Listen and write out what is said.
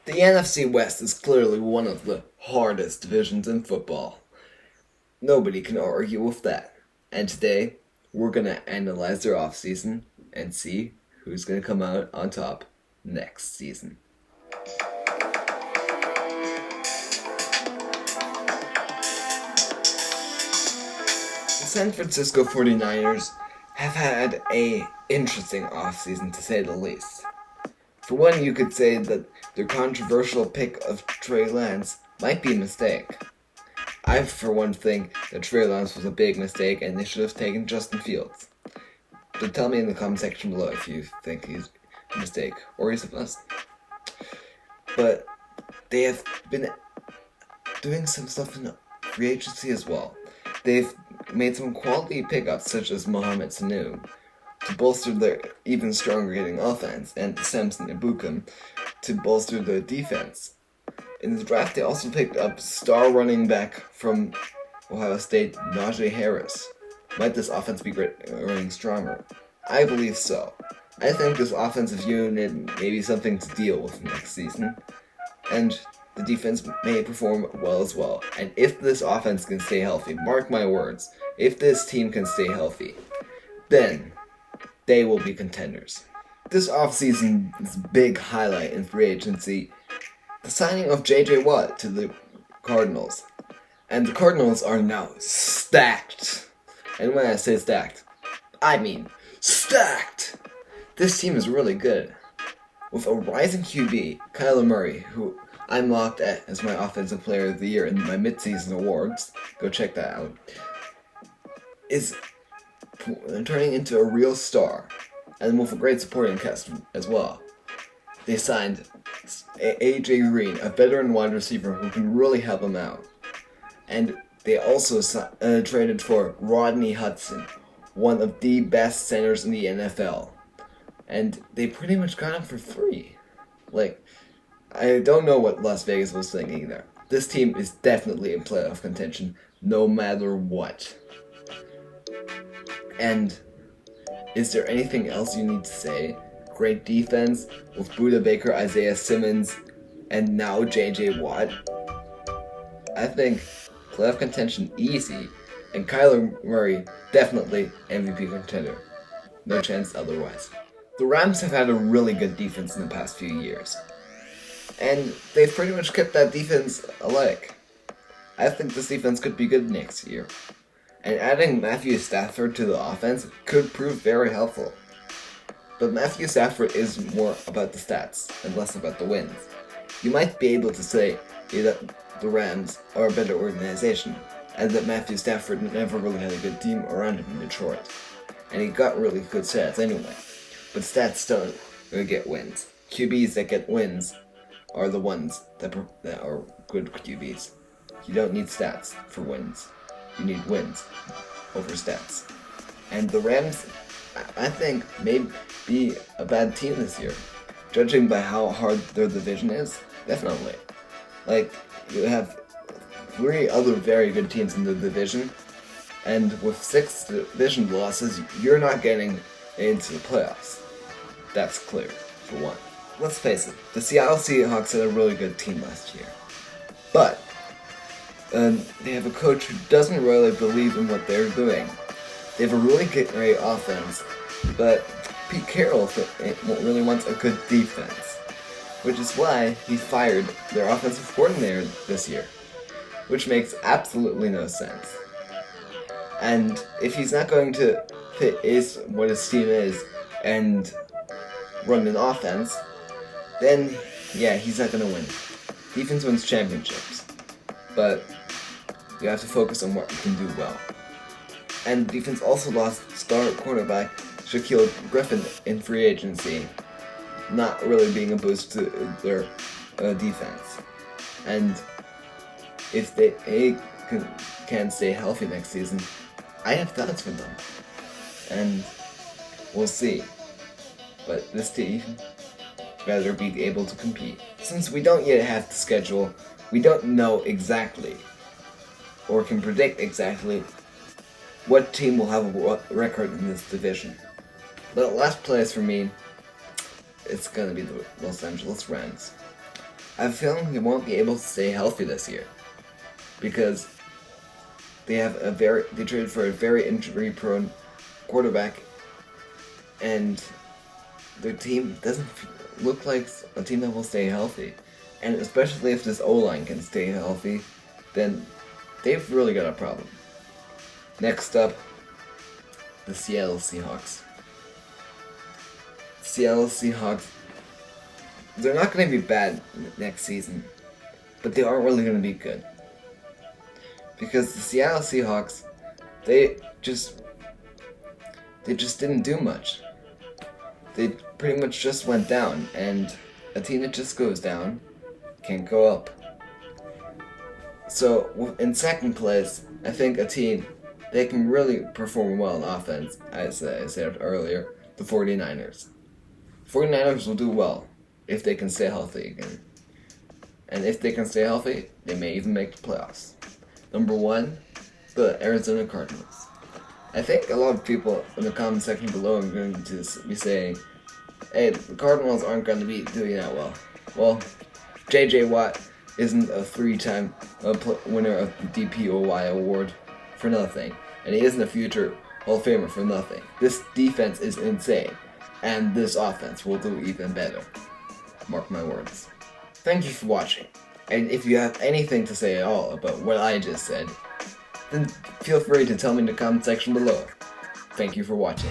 The NFC West is clearly one of the hardest divisions in football. Nobody can argue with that. And today, we're going to analyze their offseason and see who's going to come out on top next season. The San Francisco 49ers have had an interesting offseason, to say the least. For one, you could say that their controversial pick of Trey Lance might be a mistake. I, for one, think that Trey Lance was a big mistake and they should have taken Justin Fields. But tell me in the comment section below if you think he's a mistake or he's a bust. But they have been doing some stuff in free agency as well. They've made some quality pickups such as Mohamed Sanu to bolster their even stronger hitting offense, and Samson Ibukam to bolster their defense. In the draft, they also picked up star running back from Ohio State, Najee Harris. Might this offense be growing stronger? I believe so. I think this offensive unit may be something to deal with next season, and the defense may perform well as well. And if this offense can stay healthy, mark my words, if this team can stay healthy, then they will be contenders. This offseason's big highlight in free agency, the signing of J.J. Watt to the Cardinals. And the Cardinals are now stacked. And when I say stacked, I mean stacked! This team is really good. With a rising QB, Kyler Murray, who I'm locked at as my Offensive Player of the Year in my midseason awards, go check that out, is turning into a real star, and with a great supporting cast as well. They signed A.J. Green, a veteran wide receiver who can really help them out. And they also traded for Rodney Hudson, one of the best centers in the NFL. And they pretty much got him for free. I don't know what Las Vegas was thinking there. This team is definitely in playoff contention, no matter what. And is there anything else you need to say? Great defense with Budda Baker, Isaiah Simmons, and now J.J. Watt. I think playoff contention easy, and Kyler Murray definitely MVP contender. No chance otherwise. The Rams have had a really good defense in the past few years, and they've pretty much kept that defense alike. I think this defense could be good next year. And adding Matthew Stafford to the offense could prove very helpful. But Matthew Stafford is more about the stats and less about the wins. You might be able to say that the Rams are a better organization, and that Matthew Stafford never really had a good team around him in Detroit. And he got really good stats anyway. But stats don't get wins. QBs that get wins are the ones that are good QBs. You don't need stats for wins. You need wins over stats. And the Rams, I think, may be a bad team this year. Judging by how hard their division is, definitely. You have 3 other very good teams in the division, and with 6 division losses, you're not getting into the playoffs. That's clear, for one. Let's face it, the Seattle Seahawks had a really good team last year. But they have a coach who doesn't really believe in what they're doing. They have a really great offense, but Pete Carroll really wants a good defense, which is why he fired their offensive coordinator this year, which makes absolutely no sense. And if he's not going to fit what his team is and run an offense, then yeah, he's not going to win. Defense wins championships, but you have to focus on what you can do well. And the defense also lost star cornerback Shaquille Griffin in free agency, not really being a boost to their defense. And if they can stay healthy next season, I have thoughts for them. And we'll see. But this team better be able to compete. Since we don't yet have the schedule, we don't know exactly, or can predict exactly, what team will have a record in this division. But last place for me, it's gonna be the Los Angeles Rams. I have a feeling he won't be able to stay healthy this year because they traded for a very injury-prone quarterback, and their team doesn't look like a team that will stay healthy. And especially if this O-line can stay healthy, then they've really got a problem. Next up, the Seattle Seahawks. Seattle Seahawks, they're not going to be bad next season, but they aren't really going to be good. Because the Seattle Seahawks, they just didn't do much. They pretty much just went down, and a team that just goes down can't go up. So in second place, I think a team they can really perform well in offense, as I said earlier, the 49ers. 49ers will do well if they can stay healthy again. And if they can stay healthy, they may even make the playoffs. Number 1, the Arizona Cardinals. I think a lot of people in the comment section below are going to be saying, hey, the Cardinals aren't going to be doing that well. Well, J.J. Watt isn't a 3-time winner of the DPOY award for nothing, and he isn't a future Hall of Famer for nothing. This defense is insane, and this offense will do even better. Mark my words. Thank you for watching, and if you have anything to say at all about what I just said, then feel free to tell me in the comment section below. Thank you for watching.